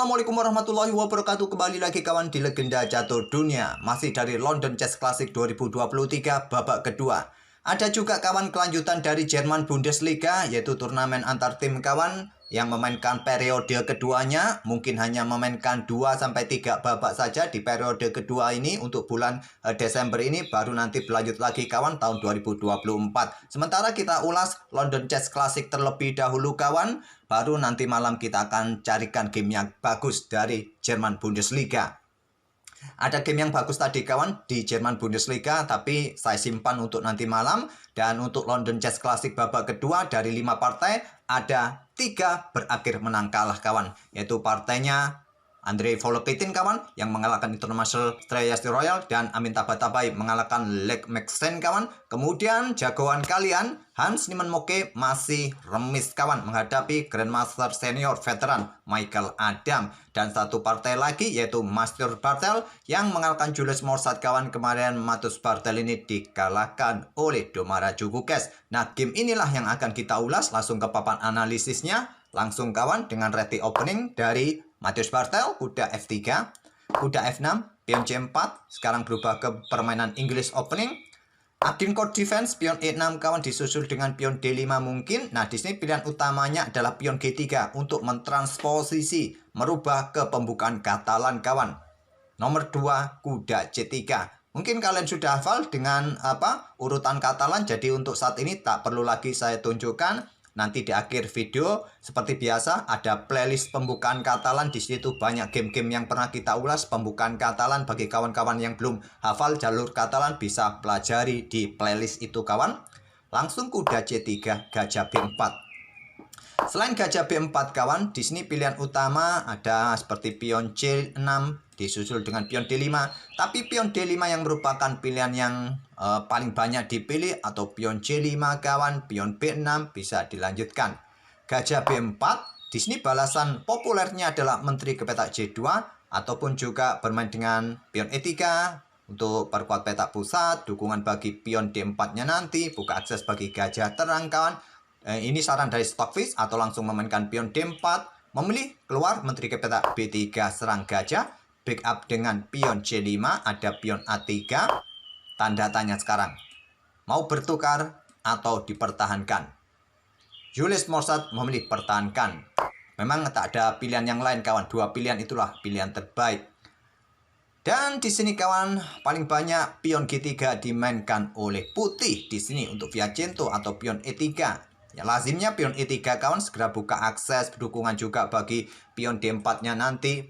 Assalamualaikum warahmatullahi wabarakatuh. Kembali lagi kawan di Legenda Catur Dunia. Masih dari London Chess Classic 2023 babak kedua. Ada juga kawan kelanjutan dari Jerman Bundesliga, yaitu turnamen antar tim kawan yang memainkan periode keduanya. Mungkin hanya memainkan 2-3 babak saja di periode kedua ini untuk bulan Desember ini. Baru nanti berlanjut lagi kawan tahun 2024. Sementara kita ulas London Chess Classic terlebih dahulu kawan. Baru nanti malam kita akan carikan game yang bagus dari Jerman Bundesliga. Ada game yang bagus tadi kawan di Jerman Bundesliga, tapi saya simpan untuk nanti malam. Dan untuk London Chess Classic babak kedua dari 5 partai, ada 3 berakhir menang kalah kawan. Yaitu partainya Andrei Volokitin kawan yang mengalahkan International Strayasti Royal, dan Amin Tabatabai mengalahkan Lech Maxen kawan. Kemudian jagoan kalian Hans Niemann Moke masih remis kawan menghadapi Grandmaster Senior Veteran Michael Adam. Dan satu partai lagi yaitu Master Bartel yang mengalahkan Julius Morsat kawan. Kemarin Matus Bartel ini dikalahkan oleh Domara Jugukes. Nah, game inilah yang akan kita ulas langsung ke papan analisisnya. Langsung kawan dengan ready opening dari Matheus Bartel, kuda F3, kuda F6, pion C4, sekarang berubah ke permainan English opening. Agin Court Defense, pion E6 kawan disusul dengan pion D5 mungkin. Nah, di sini pilihan utamanya adalah pion G3 untuk mentransposisi, merubah ke pembukaan Katalan kawan. Nomor 2, kuda C3. Mungkin kalian sudah hafal dengan urutan Katalan, jadi untuk saat ini tak perlu lagi saya tunjukkan. Nanti di akhir video seperti biasa ada playlist pembukaan Katalan. Di situ banyak game-game yang pernah kita ulas pembukaan Katalan. Bagi kawan-kawan yang belum hafal jalur Katalan bisa pelajari di playlist itu kawan. Langsung kuda C3, gajah B4. Selain gajah B4 kawan, di sini pilihan utama ada seperti pion C6 disusul dengan pion D5. Tapi pion D5 yang merupakan pilihan yang paling banyak dipilih, atau pion C5 kawan, pion B6 bisa dilanjutkan. Gajah B4, di sini balasan populernya adalah menteri ke petak C2 ataupun juga bermain dengan pion E3 untuk perkuat petak pusat, dukungan bagi pion D4-nya nanti, buka akses bagi gajah terang kawan. Ini saran dari Stockfish, atau langsung memainkan pion D4, memilih keluar menteri ke petak B3 serang gajah, backup dengan pion C5, ada pion A3, tanda tanya sekarang. Mau bertukar atau dipertahankan? Julius Morsat memilih pertahankan. Memang tak ada pilihan yang lain kawan, 2 pilihan itulah pilihan terbaik. Dan di sini kawan, paling banyak pion G3 dimainkan oleh putih di sini untuk Piacento atau pion E3. Ya, lazimnya pion E3 kawan segera buka akses dukungan juga bagi pion D4-nya nanti,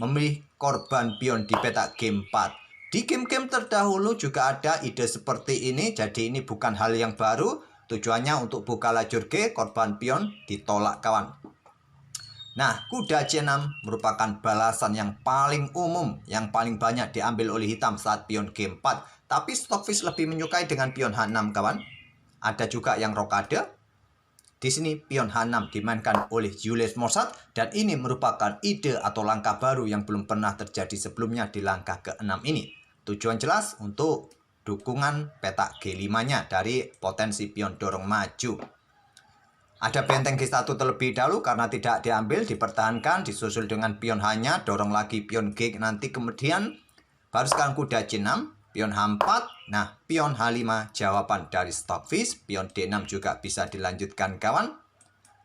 memilih korban pion di petak G4. Di game-game terdahulu juga ada ide seperti ini, jadi ini bukan hal yang baru. Tujuannya untuk buka lajur G, korban pion ditolak kawan. Nah, kuda C6 merupakan balasan yang paling umum, yang paling banyak diambil oleh hitam saat pion G4. Tapi Stockfish lebih menyukai dengan pion H6 kawan. Ada juga yang rokade. Di sini pion H6 dimainkan oleh Julius Morsat, dan ini merupakan ide atau langkah baru yang belum pernah terjadi sebelumnya di langkah ke-6 ini. Tujuan jelas untuk dukungan petak G5-nya dari potensi pion dorong maju. Ada benteng G1 terlebih dahulu karena tidak diambil, dipertahankan, disusul dengan pion H-nya, dorong lagi pion G nanti kemudian. Baru sekarang kuda C6. Pion H4, nah pion H5 jawaban dari Stockfish. Pion D6 juga bisa dilanjutkan kawan.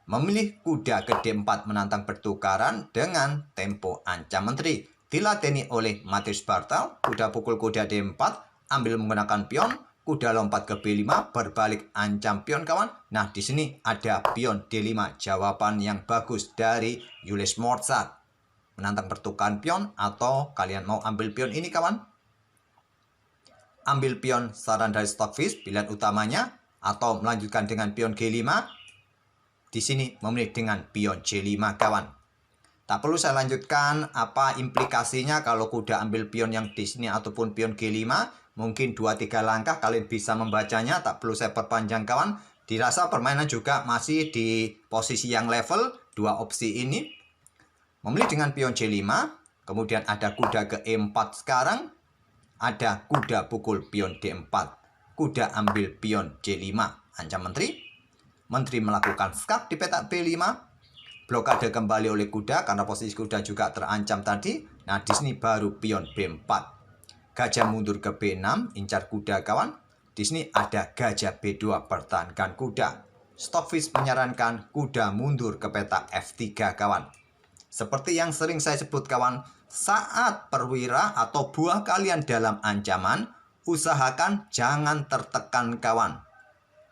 Memilih kuda ke D4 menantang pertukaran dengan tempo ancam menteri. Diladeni oleh Matheus Bartel, kuda pukul kuda D4, ambil menggunakan pion, kuda lompat ke B5, berbalik ancam pion kawan. Nah di sini ada pion D5, jawaban yang bagus dari Julius Morsat. Menantang pertukaran pion, atau kalian mau ambil pion ini kawan? Ambil pion saran dari Stockfish, pilihan utamanya, atau melanjutkan dengan pion G5. Di sini memilih dengan pion C5 kawan. Tak perlu saya lanjutkan apa implikasinya kalau kuda ambil pion yang di sini ataupun pion G5. Mungkin 2-3 langkah kalian bisa membacanya, tak perlu saya perpanjang kawan. Dirasa permainan juga masih di posisi yang level, 2 opsi ini. Memilih dengan pion C5, kemudian ada kuda ke E4 sekarang. Ada kuda pukul pion D4. Kuda ambil pion C5. Ancam menteri. Menteri melakukan skak di petak B5. blokade kembali oleh kuda karena posisi kuda juga terancam tadi. Nah, di sini baru pion B4. Gajah mundur ke B6, incar kuda kawan. Di sini ada gajah B2 pertahankan kuda. Stockfish menyarankan kuda mundur ke peta F3 kawan. Seperti yang sering saya sebut kawan, saat perwira atau buah kalian dalam ancaman, usahakan jangan tertekan kawan.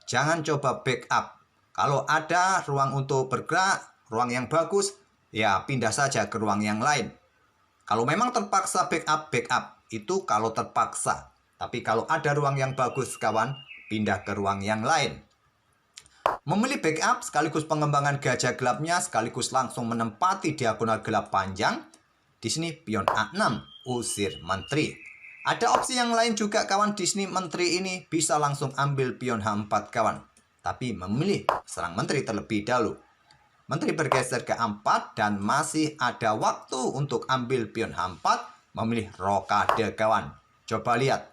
Jangan coba backup. Kalau ada ruang untuk bergerak, ruang yang bagus, ya pindah saja ke ruang yang lain. Kalau memang terpaksa backup, backup. Itu kalau terpaksa. Tapi kalau ada ruang yang bagus kawan, pindah ke ruang yang lain. Memilih backup sekaligus pengembangan gajah gelapnya sekaligus langsung menempati diagonal gelap panjang. Di sini pion A6 usir menteri. Ada opsi yang lain juga kawan. Di sini menteri ini bisa langsung ambil pion H4 kawan. Tapi memilih serang menteri terlebih dahulu. Menteri bergeser ke A4 dan masih ada waktu untuk ambil pion H4. Memilih rokade kawan. Coba lihat.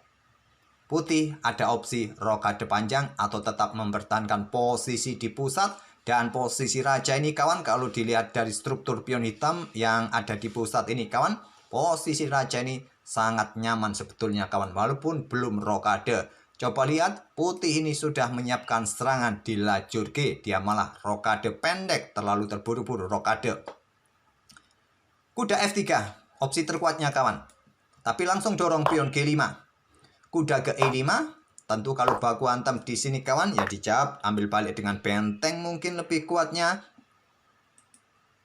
Putih ada opsi rokade panjang atau tetap mempertahankan posisi di pusat. Dan posisi raja ini kawan, kalau dilihat dari struktur pion hitam yang ada di pusat ini kawan, posisi raja ini sangat nyaman sebetulnya kawan, walaupun belum rokade. Coba lihat, putih ini sudah menyiapkan serangan di lajur G. Dia malah rokade pendek, terlalu terburu-buru rokade. Kuda F3, opsi terkuatnya kawan. Tapi langsung dorong pion G5. Kuda ke E5, tentu kalau baku hantam di sini kawan, ya dijawab ambil balik dengan benteng mungkin lebih kuatnya.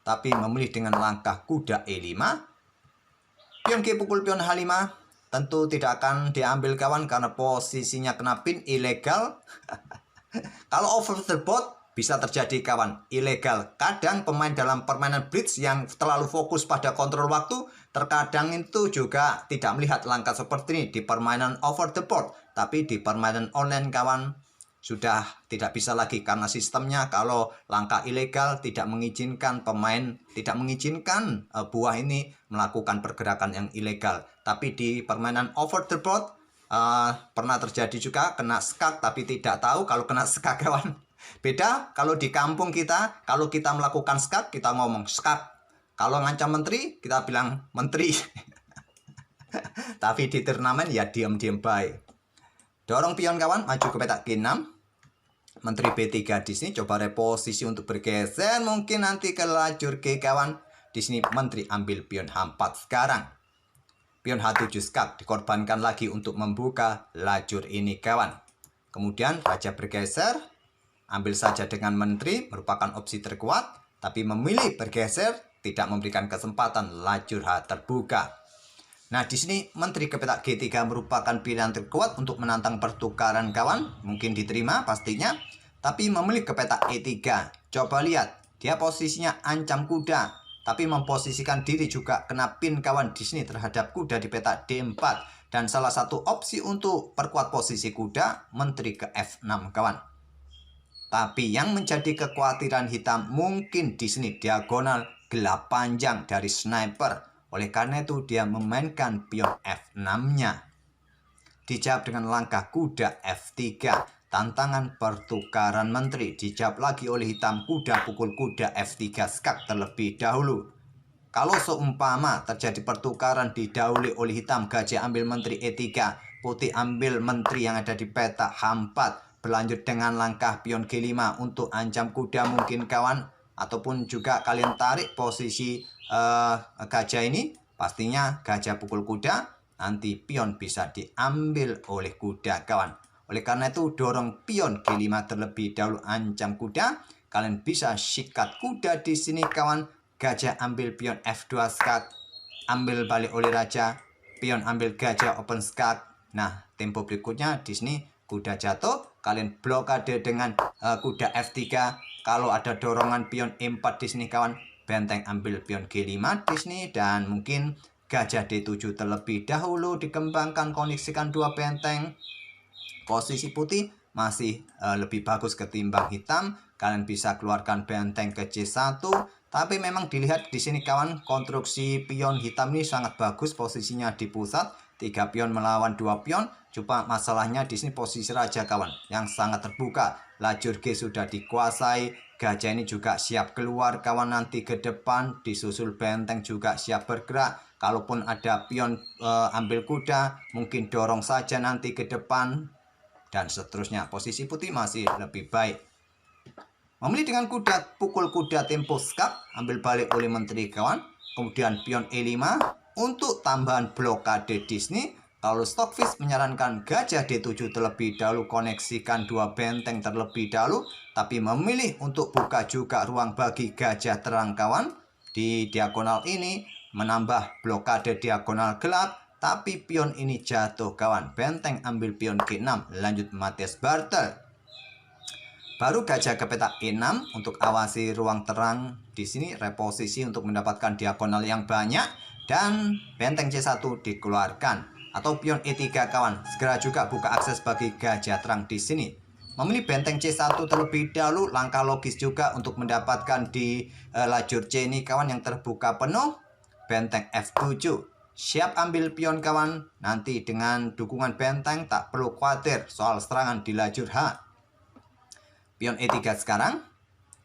Tapi memilih dengan langkah kuda E5. Pion G pukul pion H5, tentu tidak akan diambil kawan karena posisinya kena pin ilegal. Kalau over the board bisa terjadi kawan, ilegal. Kadang pemain dalam permainan blitz yang terlalu fokus pada kontrol waktu, terkadang itu juga tidak melihat langkah seperti ini di permainan over the board. Tapi di permainan online kawan, sudah tidak bisa lagi karena sistemnya kalau langkah ilegal tidak mengizinkan pemain, tidak mengizinkan buah ini melakukan pergerakan yang ilegal. Tapi di permainan over the board, pernah terjadi juga kena skak tapi tidak tahu kalau kena skak kawan. Beda kalau di kampung kita, kalau kita melakukan skak, kita ngomong skak. Kalau ngancam menteri, kita bilang menteri. Tapi di turnamen ya diam-diam baik. Dorong pion kawan, maju ke petak G6. Menteri B3 di sini coba reposisi untuk bergeser. Mungkin nanti ke lajur G kawan. Di sini menteri ambil pion H4 sekarang. Pion H7 skak dikorbankan lagi untuk membuka lajur ini kawan. Kemudian raja bergeser. Ambil saja dengan menteri, merupakan opsi terkuat. Tapi memilih bergeser, tidak memberikan kesempatan lajur H terbuka. Nah, di sini menteri ke petak G3 merupakan pilihan terkuat untuk menantang pertukaran kawan. Mungkin diterima pastinya. Tapi memilih ke petak E3. Coba lihat, dia posisinya ancam kuda. Tapi memposisikan diri juga kena pin kawan di sini terhadap kuda di petak D4. Dan salah satu opsi untuk perkuat posisi kuda, menteri ke F6 kawan. Tapi yang menjadi kekhawatiran hitam mungkin di sini diagonal gelap panjang dari sniper. Oleh karena itu dia memainkan pion F6-nya. Dijawab dengan langkah kuda F3. Tantangan pertukaran menteri. Dijawab lagi oleh hitam, kuda pukul kuda F3 skak terlebih dahulu. Kalau seumpama terjadi pertukaran didahului oleh hitam, gajah ambil menteri E3. Putih ambil menteri yang ada di peta H4. Berlanjut dengan langkah pion G5 untuk ancam kuda mungkin kawan. Ataupun juga kalian tarik posisi gajah ini. Pastinya gajah pukul kuda. Nanti pion bisa diambil oleh kuda kawan. Oleh karena itu dorong pion G5 terlebih dahulu ancam kuda. Kalian bisa sikat kuda di sini kawan. Gajah ambil pion F2 skak. Ambil balik oleh raja. Pion ambil gajah open skak. Nah, tempo berikutnya di sini kuda jatuh. Kalian blokade dengan kuda F3. Kalau ada dorongan pion E4 di sini kawan, benteng ambil pion G5 di sini dan mungkin gajah D7 terlebih dahulu dikembangkan, koneksikan dua benteng. Posisi putih masih lebih bagus ketimbang hitam. Kalian bisa keluarkan benteng ke C1. Tapi memang dilihat di sini kawan, konstruksi pion hitam ini sangat bagus posisinya di pusat. 3 pion melawan 2 pion. Cuma masalahnya di sini posisi raja kawan yang sangat terbuka. Lajur G sudah dikuasai. Gajah ini juga siap keluar kawan nanti ke depan. Disusul benteng juga siap bergerak. Kalaupun ada pion ambil kuda, mungkin dorong saja nanti ke depan. Dan seterusnya. Posisi putih masih lebih baik. Memilih dengan kuda, pukul kuda tempo skak. Ambil balik oleh menteri kawan. Kemudian pion E5 untuk tambahan blokade di sini. Kalau Stockfish menyarankan gajah D7 terlebih dahulu, koneksikan dua benteng terlebih dahulu, tapi memilih untuk buka juga ruang bagi gajah terang kawan. Di diagonal ini menambah blokade diagonal gelap, tapi pion ini jatuh kawan. Benteng ambil pion G6, lanjut Matthias Bartel. Baru gajah ke peta E6 untuk awasi ruang terang di sini, reposisi untuk mendapatkan diagonal yang banyak, dan benteng C1 dikeluarkan. Atau pion E3 kawan, segera juga buka akses bagi gajah terang di sini. Memilih benteng C1 terlebih dahulu, langkah logis juga untuk mendapatkan di lajur C ini kawan yang terbuka penuh. Benteng F7, siap ambil pion kawan, nanti dengan dukungan benteng tak perlu khawatir soal serangan di lajur H. Pion E3 sekarang,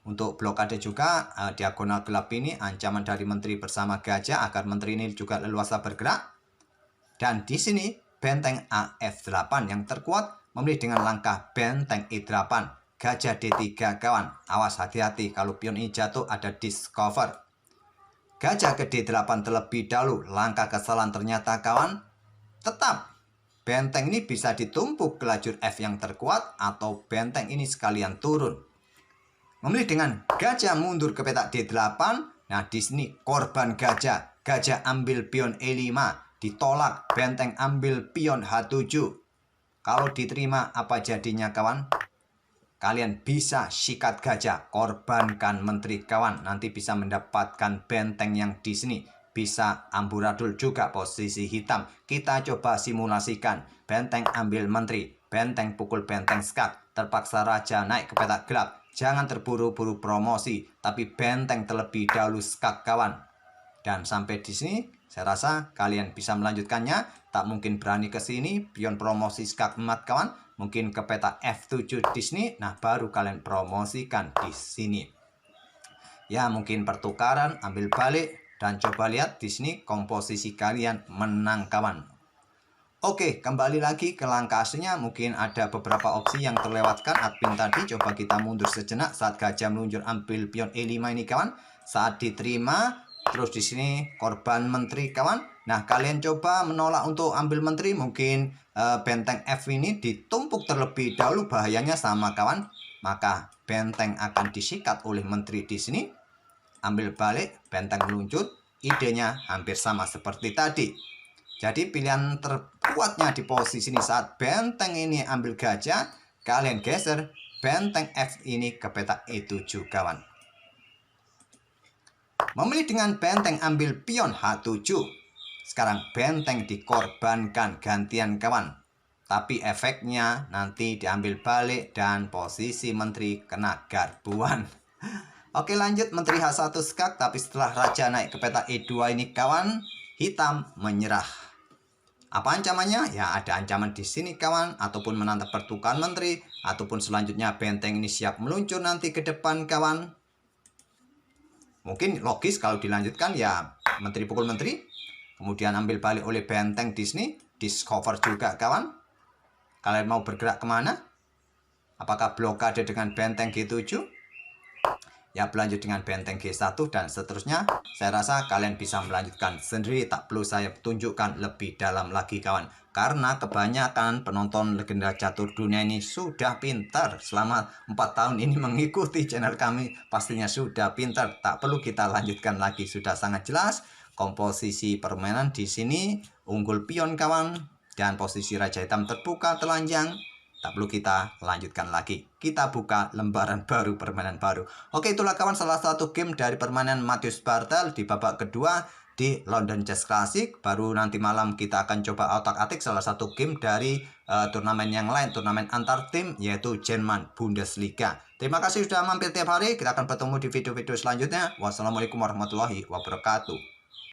untuk blokade juga diagonal gelap ini ancaman dari menteri bersama gajah agar menteri ini juga leluasa bergerak. Dan di sini benteng AF8 yang terkuat memilih dengan langkah benteng E8. Gajah D3 kawan. Awas hati-hati kalau pion ini jatuh ada discover. Gajah ke D8 terlebih dahulu. Langkah kesalahan ternyata kawan. Tetap benteng ini bisa ditumpuk ke lajur F yang terkuat atau benteng ini sekalian turun. Memilih dengan gajah mundur ke peta D8. Nah di sini korban gajah. Gajah ambil pion E5. Ditolak, benteng ambil pion H7. Kalau diterima apa jadinya kawan? Kalian bisa sikat gajah, korbankan menteri kawan. Nanti bisa mendapatkan benteng yang di sini. Bisa amburadul juga posisi hitam. Kita coba simulasikan. Benteng ambil menteri, benteng pukul benteng skak. Terpaksa raja naik ke peta gelap. Jangan terburu-buru promosi, tapi benteng terlebih dahulu skak kawan. Dan sampai di sini saya rasa kalian bisa melanjutkannya. Tak mungkin berani ke sini, pion promosi skak emat kawan. Mungkin ke peta F7 di sini. Nah, baru kalian promosikan di sini. Ya, mungkin pertukaran, ambil balik dan coba lihat di sini komposisi kalian menang kawan. Oke, kembali lagi ke langkah aslinya. Mungkin ada beberapa opsi yang terlewatkan admin tadi. Coba kita mundur sejenak saat gajah meluncur ambil pion E5 ini kawan. Saat diterima, terus di sini korban menteri kawan. Nah, kalian coba menolak untuk ambil menteri, mungkin benteng F ini ditumpuk terlebih dahulu, bahayanya sama kawan. Maka benteng akan disikat oleh menteri di sini. Ambil balik, benteng meluncur. Idenya hampir sama seperti tadi. Jadi pilihan terkuatnya di posisi ini saat benteng ini ambil gajah, kalian geser benteng F ini ke peta E7 kawan. Memilih dengan benteng ambil pion H7. Sekarang benteng dikorbankan gantian kawan. Tapi efeknya nanti diambil balik dan posisi menteri kena garbuan. Oke, lanjut menteri H1 skak, tapi setelah raja naik ke peta E2 ini kawan, hitam menyerah. Apa ancamannya? Ya ada ancaman di sini kawan, ataupun menantap pertukaran menteri, ataupun selanjutnya benteng ini siap meluncur nanti ke depan kawan. Mungkin logis kalau dilanjutkan ya menteri pukul menteri, kemudian ambil balik oleh benteng di sini, discover juga kawan. Kalian mau bergerak kemana? Apakah blokade dengan benteng G7? Ya berlanjut dengan benteng G1 dan seterusnya. Saya rasa kalian bisa melanjutkan sendiri, tak perlu saya tunjukkan lebih dalam lagi kawan. Karena kebanyakan penonton legenda catur dunia ini sudah pintar. Selama 4 tahun ini mengikuti channel kami, pastinya sudah pintar. Tak perlu kita lanjutkan lagi, sudah sangat jelas. Komposisi permainan di sini unggul pion kawan, dan posisi raja hitam terbuka telanjang. Tak perlu kita lanjutkan lagi. Kita buka lembaran baru, permainan baru. Oke, itulah kawan salah satu game dari permainan Matthias Bartel di babak kedua di London Chess Classic. Baru nanti malam kita akan coba otak-atik salah satu game dari turnamen yang lain, turnamen antar tim, yaitu Jerman Bundesliga. Terima kasih sudah mampir tiap hari. Kita akan bertemu di video-video selanjutnya. Wassalamualaikum warahmatullahi wabarakatuh.